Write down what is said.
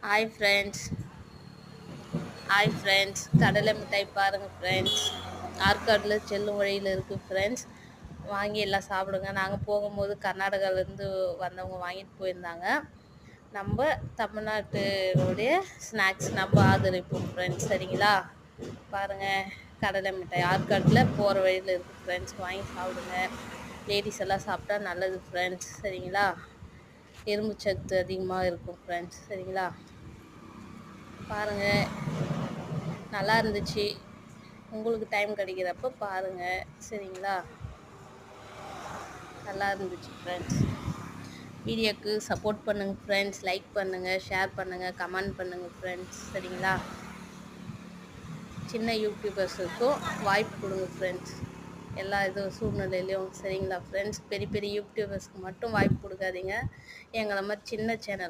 Hi friends. Hi friends, கடலை மிட்டாய் பாருங்கள் ஃப்ரெண்ட்ஸ். ஆற்காட்டில் செல்லும் வழியில் இருக்குது ஃப்ரெண்ட்ஸ். வாங்கி எல்லாம் சாப்பிடுங்க. நாங்கள் போகும்போது கர்நாடகாவிலேருந்து வந்தவங்க வாங்கிட்டு போயிருந்தாங்க. நம்ம தமிழ்நாட்டினுடைய ஸ்நாக்ஸ் நம்ம ஆதரிப்போம் ஃப்ரெண்ட்ஸ். சரிங்களா? பாருங்கள், கடலை மிட்டாய் ஆற்காட்டில் போகிற வழியில் இருக்குது ஃப்ரெண்ட்ஸ். வாங்கி சாப்பிடுங்க. லேடிஸ் எல்லாம் சாப்பிட்டா நல்லது ஃப்ரெண்ட்ஸ். சரிங்களா? எறும்பு சத்து அதிகமாக இருக்கும் ஃப்ரெண்ட்ஸ். சரிங்களா? பாருங்கள், நல்லா இருந்துச்சு. உங்களுக்கு டைம் கிடைக்கிறப்ப பாருங்கள். சரிங்களா? நல்லா இருந்துச்சு ஃப்ரெண்ட்ஸ். வீடியோக்கு சப்போர்ட் பண்ணுங்கள் ஃப்ரெண்ட்ஸ். லைக் பண்ணுங்கள், ஷேர் பண்ணுங்கள், கமெண்ட் பண்ணுங்கள் ஃப்ரெண்ட்ஸ். சரிங்களா? சின்ன யூடியூபர்ஸுக்கும் வாய்ப்பு கொடுங்க ஃப்ரெண்ட்ஸ். எல்லா சூழ்நிலையிலையும். சரிங்களா ஃப்ரெண்ட்ஸ்? பெரிய பெரிய யூடியூபர்ஸ்க்கு மட்டும் வாய்ப்பு கொடுக்காதீங்க. எங்களை மாதிரி சின்ன சேனல்